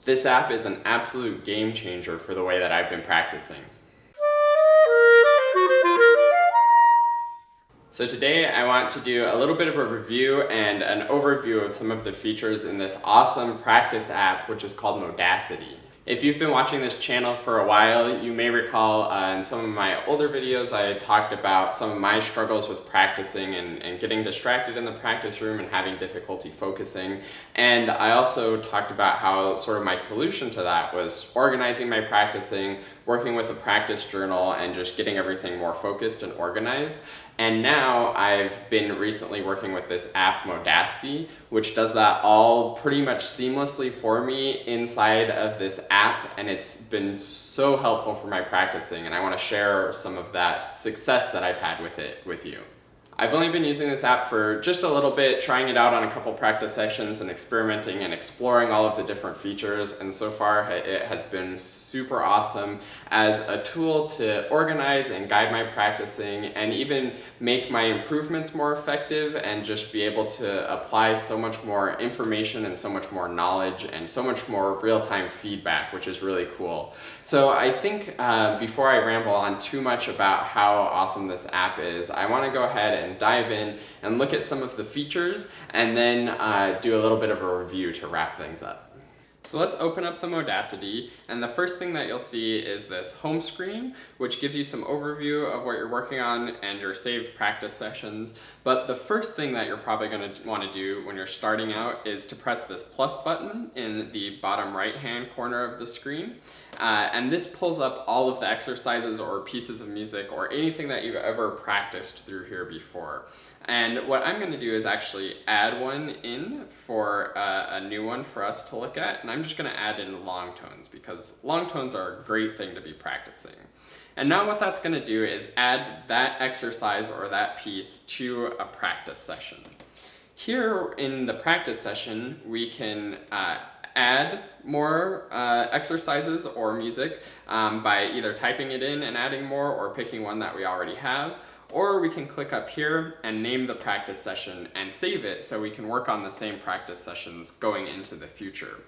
This app is an absolute game changer for the way that I've been practicing. So today I want to do a little bit of a review and an overview of some of the features in this awesome practice app, which is called Modacity. If you've been watching this channel for a while, you may recall in some of my older videos I talked about some of my struggles with practicing and getting distracted in the practice room and having difficulty focusing. And I also talked about how sort of my solution to that was organizing my practicing, working with a practice journal, and just getting everything more focused and organized. And now I've been recently working with this app Modacity, which does that all pretty much seamlessly for me inside of this app, and it's been so helpful for my practicing, and I want to share some of that success that I've had with it with you. I've only been using this app for just a little bit, trying it out on a couple practice sessions and experimenting and exploring all of the different features, and so far it has been super awesome as a tool to organize and guide my practicing and even make my improvements more effective and just be able to apply so much more information and so much more knowledge and so much more real-time feedback, which is really cool. So I think before I ramble on too much about how awesome this app is, I want to go ahead and dive in and look at some of the features and then do a little bit of a review to wrap things up. So let's open up the Modacity, and the first thing that you'll see is this home screen, which gives you some overview of what you're working on and your saved practice sessions. But the first thing that you're probably going to want to do when you're starting out is to press this plus button in the bottom right hand corner of the screen. And this pulls up all of the exercises or pieces of music or anything that you've ever practiced through here before. And what I'm going to do is actually add one in for a new one for us to look at. And I'm just going to add in long tones because long tones are a great thing to be practicing. And now what that's going to do is add that exercise or that piece to a practice session. Here in the practice session, we can add more exercises or music by either typing it in and adding more or picking one that we already have. Or we can click up here and name the practice session and save it so we can work on the same practice sessions going into the future.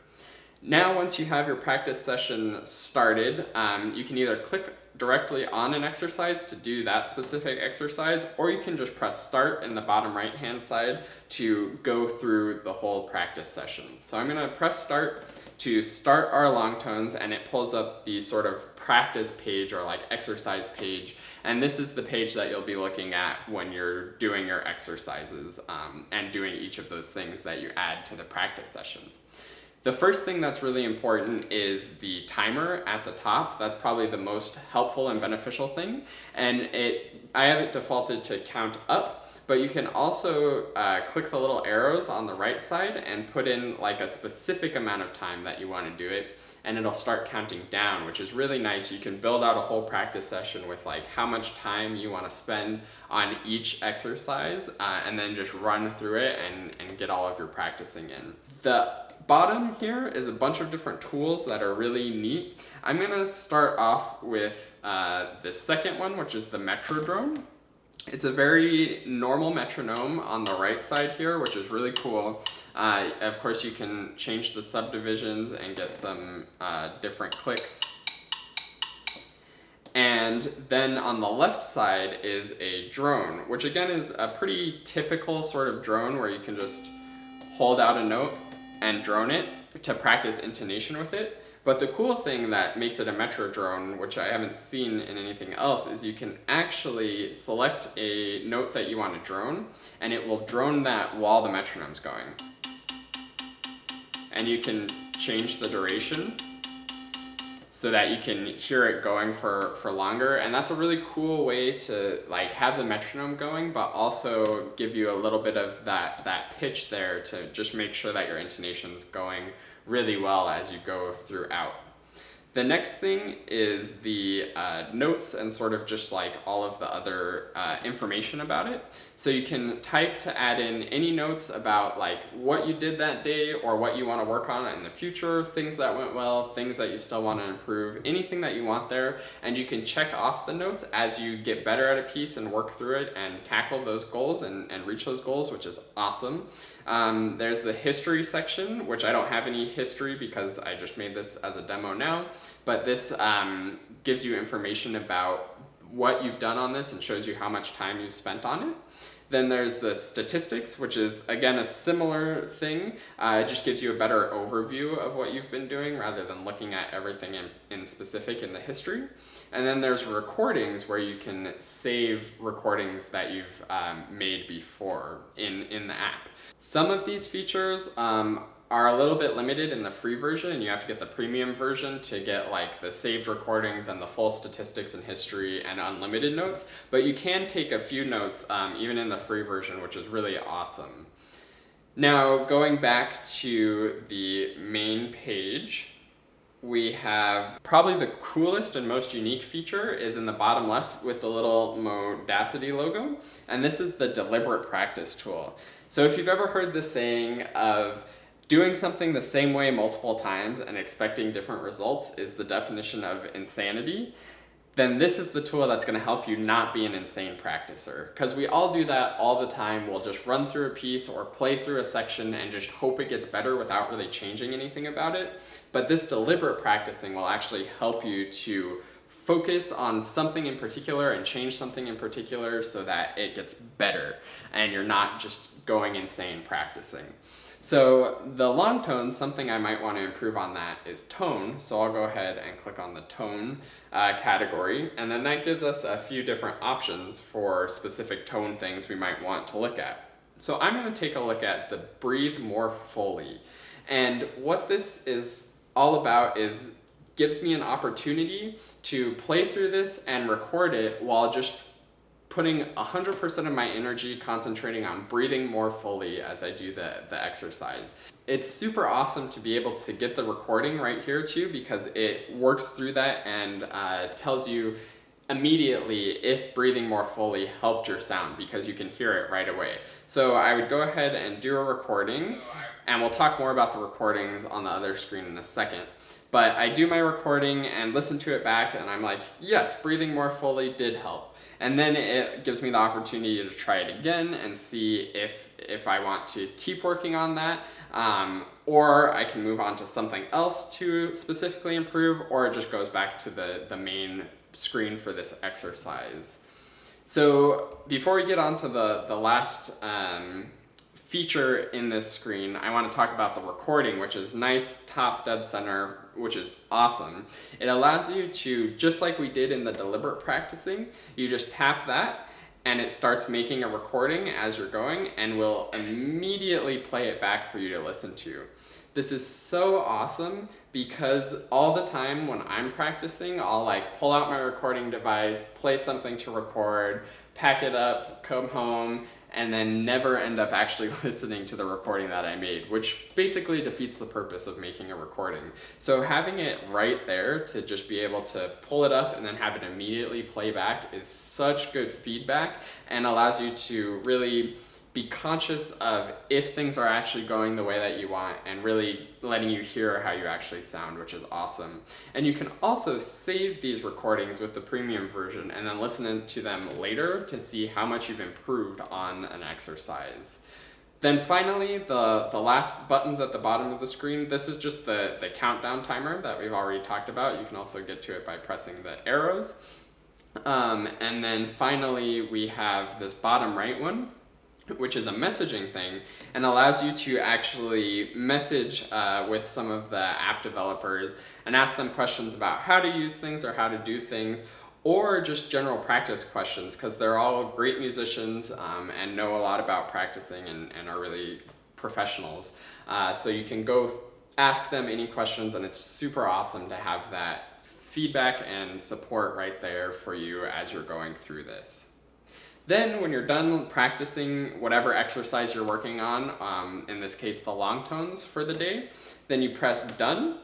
Now once you have your practice session started, you can either click directly on an exercise to do that specific exercise, or you can just press start in the bottom right hand side to go through the whole practice session. So I'm going to press start to start our long tones, and it pulls up the sort of practice page or like exercise page, and this is the page that you'll be looking at when you're doing your exercises and doing each of those things that you add to the practice session. The first thing that's really important is the timer at the top. That's probably the most helpful and beneficial thing, and I have it defaulted to count up. But you can also click the little arrows on the right side and put in like a specific amount of time that you want to do it, and it'll start counting down, which is really nice. You can build out a whole practice session with like how much time you want to spend on each exercise and then just run through it and get all of your practicing in. The bottom here is a bunch of different tools that are really neat. I'm going to start off with the second one, which is the metrodrome. It's a very normal metronome on the right side here, which is really cool. Of course, you can change the subdivisions and get some different clicks. And then on the left side is a drone, which again is a pretty typical sort of drone where you can just hold out a note and drone it to practice intonation with it. But the cool thing that makes it a metrodrone, which I haven't seen in anything else, is you can actually select a note that you want to drone, and it will drone that while the metronome's going. And you can change the duration so that you can hear it going for longer, and that's a really cool way to like have the metronome going, but also give you a little bit of that pitch there to just make sure that your intonation's going really well as you go throughout. The next thing is the notes and sort of just like all of the other information about it. So you can type to add in any notes about like what you did that day or what you want to work on in the future, things that went well, things that you still want to improve, anything that you want there. And you can check off the notes as you get better at a piece and work through it and tackle those goals and reach those goals, which is awesome. There's the history section, which I don't have any history because I just made this as a demo now, but this gives you information about what you've done on this and shows you how much time you've spent on it. Then there's the statistics, which is, again, a similar thing. It just gives you a better overview of what you've been doing rather than looking at everything in specific in the history. And then there's recordings, where you can save recordings that you've made before in the app. Some of these features are a little bit limited in the free version, and you have to get the premium version to get like the saved recordings and the full statistics and history and unlimited notes, but you can take a few notes even in the free version, which is really awesome. Now, going back to the main page, we have probably the coolest and most unique feature is in the bottom left with the little Modacity logo, and this is the deliberate practice tool. So if you've ever heard the saying of doing something the same way multiple times and expecting different results is the definition of insanity, then this is the tool that's going to help you not be an insane practicer. Because we all do that all the time. We'll just run through a piece or play through a section and just hope it gets better without really changing anything about it. But this deliberate practicing will actually help you to focus on something in particular and change something in particular so that it gets better and you're not just going insane practicing. So the long tones, something I might want to improve on that is tone. So I'll go ahead and click on the tone category, and then that gives us a few different options for specific tone things we might want to look at. So I'm going to take a look at the breathe more fully. And what this is all about is gives me an opportunity to play through this and record it while just putting 100% of my energy concentrating on breathing more fully as I do the exercise. It's super awesome to be able to get the recording right here too, because it works through that and tells you immediately if breathing more fully helped your sound, because you can hear it right away. So I would go ahead and do a recording, and we'll talk more about the recordings on the other screen in a second. But I do my recording and listen to it back, and I'm like, yes, breathing more fully did help. And then it gives me the opportunity to try it again and see if I want to keep working on that, or I can move on to something else to specifically improve, or it just goes back to the main screen for this exercise. So before we get on to the last feature in this screen, I want to talk about the recording, which is nice, top dead center, which is awesome. It allows you to, just like we did in the deliberate practicing, you just tap that and it starts making a recording as you're going and will immediately play it back for you to listen to. This is so awesome because all the time when I'm practicing, I'll like pull out my recording device, play something to record, pack it up, come home, and then never end up actually listening to the recording that I made, which basically defeats the purpose of making a recording. So having it right there to just be able to pull it up and then have it immediately play back is such good feedback and allows you to really be conscious of if things are actually going the way that you want and really letting you hear how you actually sound, which is awesome. And you can also save these recordings with the premium version and then listen to them later to see how much you've improved on an exercise. Then finally, the last buttons at the bottom of the screen, this is just the countdown timer that we've already talked about. You can also get to it by pressing the arrows. And then finally, we have this bottom right one, which is a messaging thing and allows you to actually message with some of the app developers and ask them questions about how to use things or how to do things, or just general practice questions, because they're all great musicians and know a lot about practicing and are really professionals. So you can go ask them any questions, and it's super awesome to have that feedback and support right there for you as you're going through this. Then when you're done practicing whatever exercise you're working on, in this case the long tones for the day, then you press done,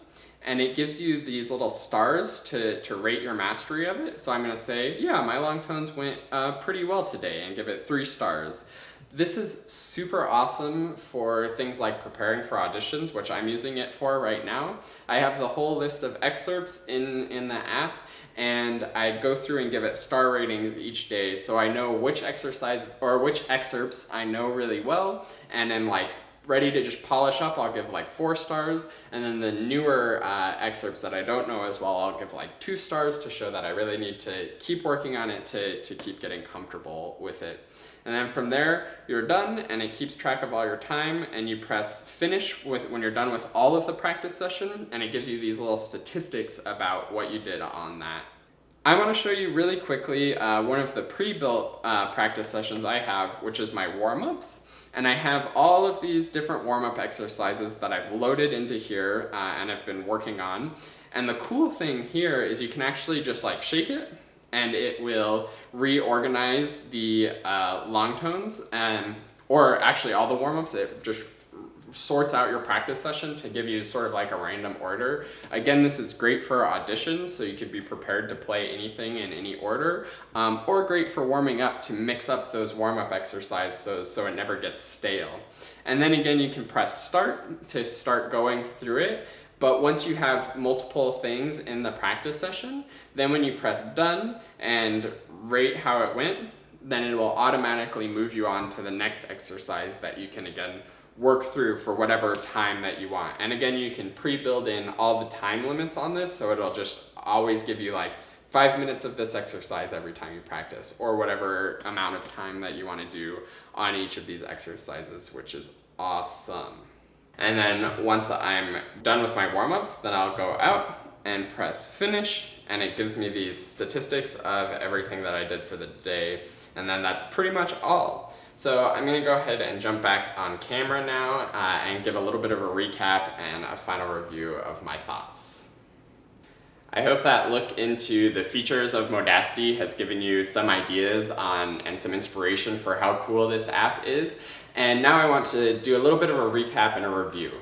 and it gives you these little stars to rate your mastery of it. So I'm going to say, yeah, my long tones went pretty well today, and give it 3 stars. This is super awesome for things like preparing for auditions, which I'm using it for right now. I have the whole list of excerpts in the app, and I go through and give it star ratings each day, so I know which exercise or which excerpts I know really well and am like ready to just polish up, I'll give like 4 stars. And then the newer excerpts that I don't know as well, I'll give like 2 stars to show that I really need to keep working on it to keep getting comfortable with it. And then from there, you're done, and it keeps track of all your time, and you press finish when you're done with all of the practice session, and it gives you these little statistics about what you did on that. I want to show you really quickly one of the pre-built practice sessions I have, which is my warm-ups. And I have all of these different warm-up exercises that I've loaded into here and I've been working on. And the cool thing here is you can actually just like shake it, and it will reorganize the long tones, or actually all the warm-ups. It just sorts out your practice session to give you sort of like a random order. Again, this is great for auditions, so you could be prepared to play anything in any order, or great for warming up to mix up those warm-up exercises so it never gets stale. And then again, you can press start to start going through it. But once you have multiple things in the practice session, then when you press done and rate how it went, then it will automatically move you on to the next exercise that you can again work through for whatever time that you want. And again, you can pre-build in all the time limits on this, so it'll just always give you like 5 minutes of this exercise every time you practice, or whatever amount of time that you want to do on each of these exercises, which is awesome. And then once I'm done with my warm-ups, then I'll go out and press finish, and it gives me these statistics of everything that I did for the day. And then that's pretty much all. So I'm going to go ahead and jump back on camera now and give a little bit of a recap and a final review of my thoughts. I hope that look into the features of Modacity has given you some ideas on and some inspiration for how cool this app is. And now I want to do a little bit of a recap and a review.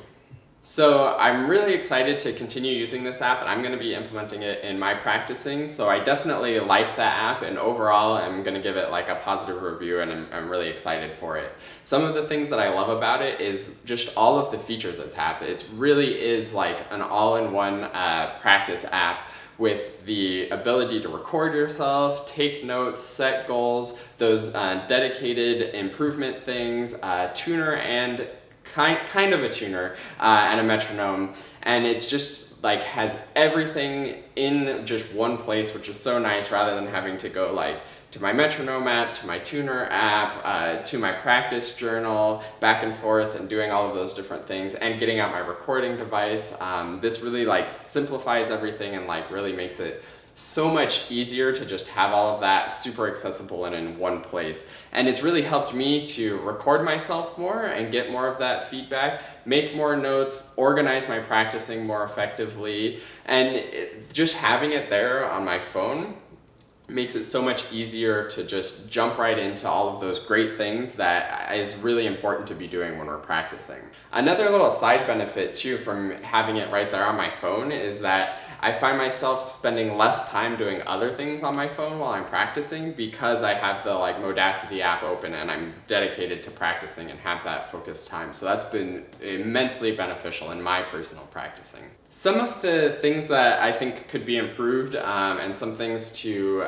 So I'm really excited to continue using this app, and I'm going to be implementing it in my practicing. So I definitely like that app, and overall I'm going to give it like a positive review, and I'm really excited for it. Some of the things that I love about it is just all of the features it's have. It really is like an all-in-one practice app with the ability to record yourself, take notes, set goals, those dedicated improvement things, tuner and kind of a tuner and a metronome, and it's just like has everything in just one place, which is so nice, rather than having to go like to my metronome app, to my tuner app, to my practice journal, back and forth, and doing all of those different things, and getting out my recording device. This really like simplifies everything and like really makes it so much easier to just have all of that super accessible and in one place. And it's really helped me to record myself more and get more of that feedback, make more notes, organize my practicing more effectively, and just having it there on my phone makes it so much easier to just jump right into all of those great things that is really important to be doing when we're practicing. Another little side benefit too from having it right there on my phone is that I find myself spending less time doing other things on my phone while I'm practicing, because I have the like Modacity app open and I'm dedicated to practicing and have that focused time. So that's been immensely beneficial in my personal practicing. Some of the things that I think could be improved and some things to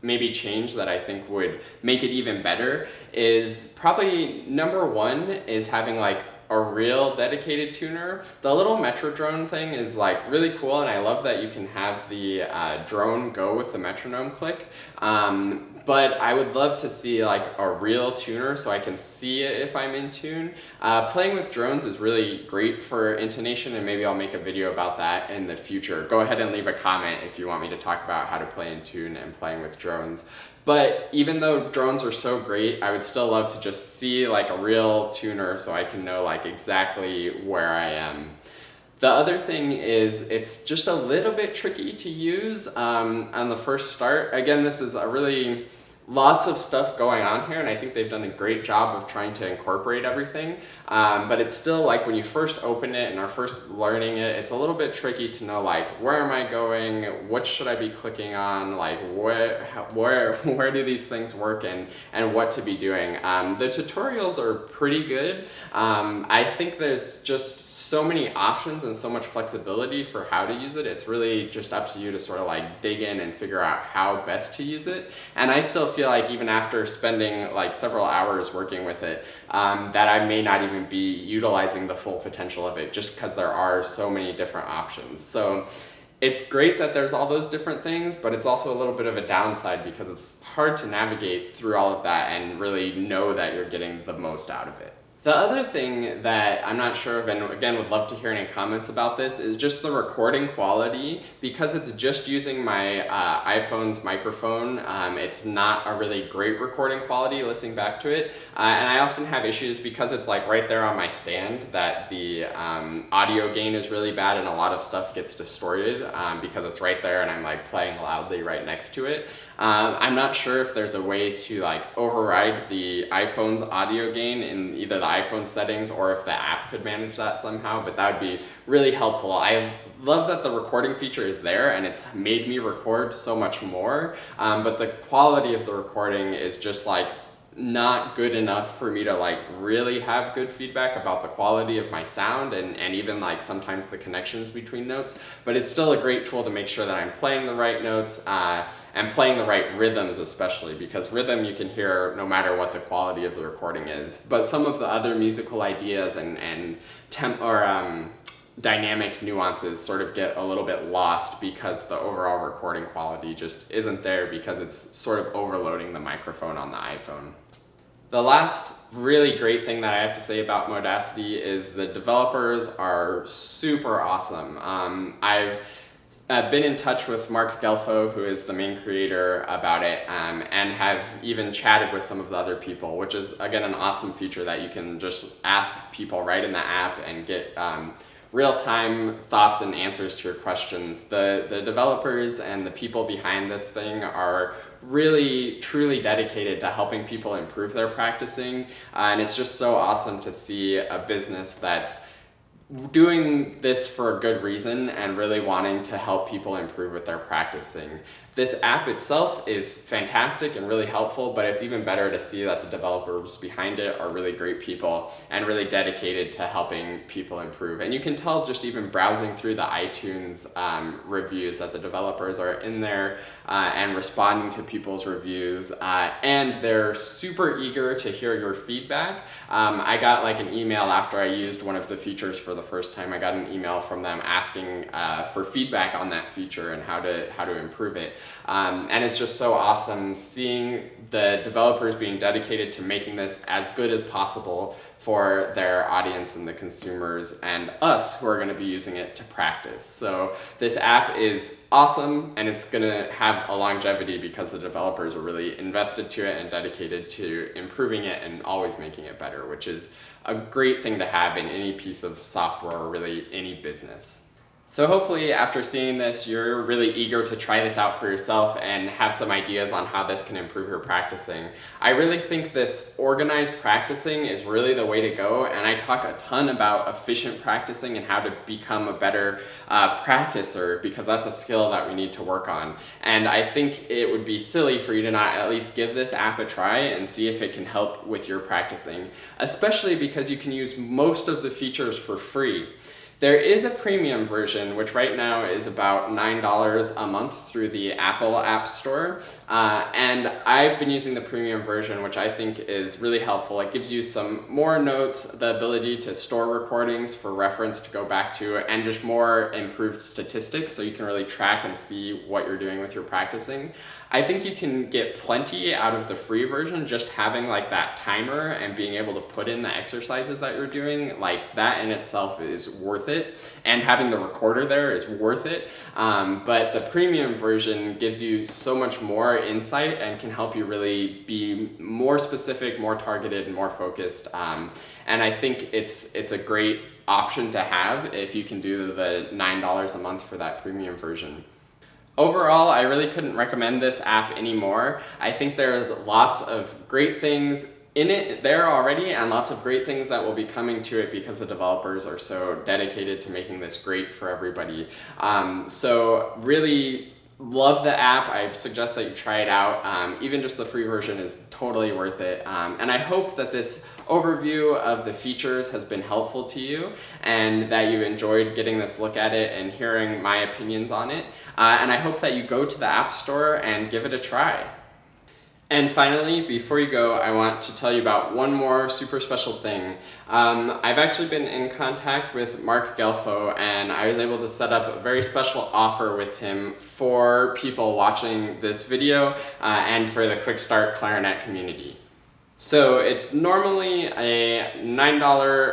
maybe change that I think would make it even better is probably number one is having like a real dedicated tuner. The little Metro drone thing is like really cool, and I love that you can have the drone go with the metronome click. But I would love to see like a real tuner so I can see it if I'm in tune. Playing with drones is really great for intonation, and maybe I'll make a video about that in the future. Go ahead and leave a comment if you want me to talk about how to play in tune and playing with drones. But even though drones are so great, I would still love to just see like a real tuner so I can know like exactly where I am. The other thing is it's just a little bit tricky to use on the first start. Again, this is a really lots of stuff going on here, and I think they've done a great job of trying to incorporate everything. But it's still like when you first open it and are first learning it, it's a little bit tricky to know like where am I going, what should I be clicking on, like where do these things work, and what to be doing. The tutorials are pretty good. I think there's just so many options and so much flexibility for how to use it. It's really just up to you to sort of like dig in and figure out how best to use it. And I still feel like even after spending like several hours working with it, that I may not even be utilizing the full potential of it just because there are so many different options. So it's great that there's all those different things, but it's also a little bit of a downside because it's hard to navigate through all of that and really know that you're getting the most out of it. The other thing that I'm not sure of, and again would love to hear any comments about this, is just the recording quality. Because it's just using my iPhone's microphone, it's not a really great recording quality listening back to it. And I often have issues because it's like right there on my stand that the audio gain is really bad and a lot of stuff gets distorted because it's right there and I'm like playing loudly right next to it. I'm not sure if there's a way to like override the iPhone's audio gain in either the iPhone settings or if the app could manage that somehow, but that would be really helpful. I love that the recording feature is there and it's made me record so much more, but the quality of the recording is just like not good enough for me to like really have good feedback about the quality of my sound and even like sometimes the connections between notes. But it's still a great tool to make sure that I'm playing the right notes and playing the right rhythms, especially because rhythm you can hear no matter what the quality of the recording is. But some of the other musical ideas and dynamic nuances sort of get a little bit lost because the overall recording quality just isn't there because it's sort of overloading the microphone on the iPhone. The last really great thing that I have to say about Modacity is the developers are super awesome. I've been in touch with Mark Gelfo, who is the main creator, about it, and have even chatted with some of the other people, which is, again, an awesome feature that you can just ask people right in the app and get real-time thoughts and answers to your questions. The developers and the people behind this thing are really, truly dedicated to helping people improve their practicing, and it's just so awesome to see a business that's doing this for a good reason and really wanting to help people improve with their practicing. This app itself is fantastic and really helpful, but it's even better to see that the developers behind it are really great people and really dedicated to helping people improve. And you can tell just even browsing through the iTunes reviews that the developers are in there and responding to people's reviews, and they're super eager to hear your feedback. I got like an email after I used one of the features for the first time. I got an email from them asking for feedback on that feature and how to improve it. And it's just so awesome seeing the developers being dedicated to making this as good as possible for their audience and the consumers and us who are going to be using it to practice. So this app is awesome and it's going to have a longevity because the developers are really invested to it and dedicated to improving it and always making it better, which is a great thing to have in any piece of software or really any business. So hopefully after seeing this, you're really eager to try this out for yourself and have some ideas on how this can improve your practicing. I really think this organized practicing is really the way to go, and I talk a ton about efficient practicing and how to become a better practicer, because that's a skill that we need to work on. And I think it would be silly for you to not at least give this app a try and see if it can help with your practicing, especially because you can use most of the features for free. There is a premium version, which right now is about $9 a month through the Apple App Store. And I've been using the premium version, which I think is really helpful. It gives you some more notes, the ability to store recordings for reference to go back to, and just more improved statistics so you can really track and see what you're doing with your practicing. I think you can get plenty out of the free version, just having like that timer and being able to put in the exercises that you're doing, like that in itself is worth it. And having the recorder there is worth it. But the premium version gives you so much more insight and can help you really be more specific, more targeted, and more focused. And I think it's a great option to have if you can do the $9 a month for that premium version. Overall, I really couldn't recommend this app anymore. I think there's lots of great things in it there already and lots of great things that will be coming to it because the developers are so dedicated to making this great for everybody. So really love the app. I suggest that you try it out. Even just the free version is totally worth it. And I hope that this overview of the features has been helpful to you and that you enjoyed getting this look at it and hearing my opinions on it. And I hope that you go to the App Store and give it a try. And finally, before you go, I want to tell you about one more super special thing. I've actually been in contact with Mark Gelfo, and I was able to set up a very special offer with him for people watching this video and for the QuickStart Clarinet community. So it's normally a $9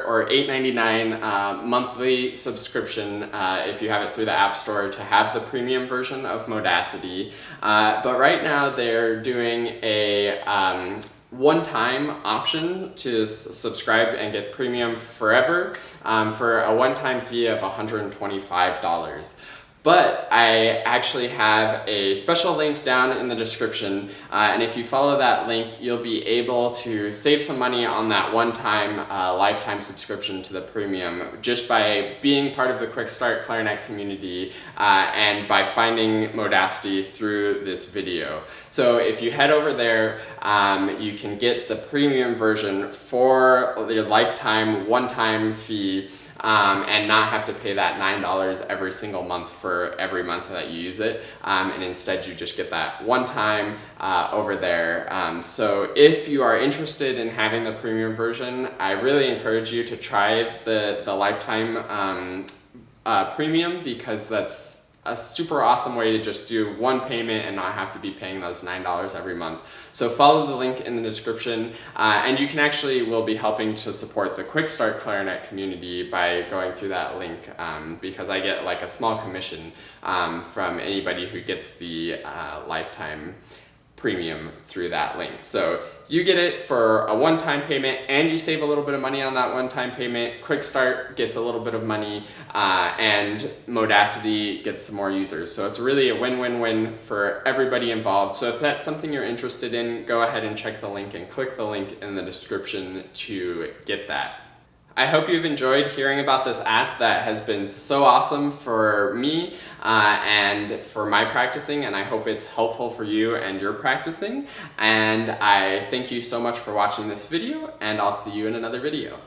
or $8.99 monthly subscription if you have it through the App Store to have the premium version of Modacity. But right now they're doing a one-time option to subscribe and get premium forever for a one-time fee of $125. But I actually have a special link down in the description, and if you follow that link, you'll be able to save some money on that one-time lifetime subscription to the premium just by being part of the QuickStart Clarinet community and by finding Modacity through this video. So if you head over there, you can get the premium version for your lifetime one-time fee and not have to pay that $9 every single month for every month that you use it, and instead you just get that one time over there. So if you are interested in having the premium version, I really encourage you to try the lifetime premium, because that's a super awesome way to just do one payment and not have to be paying those $9 every month. So follow the link in the description, and you can actually will be helping to support the QuickStart Clarinet community by going through that link, because I get like a small commission from anybody who gets the lifetime premium through that link. So you get it for a one-time payment and you save a little bit of money on that one-time payment. QuickStart gets a little bit of money and Modacity gets some more users. So it's really a win-win-win for everybody involved. So if that's something you're interested in, go ahead and check the link and click the link in the description to get that. I hope you've enjoyed hearing about this app that has been so awesome for me and for my practicing, and I hope it's helpful for you and your practicing. And I thank you so much for watching this video, and I'll see you in another video.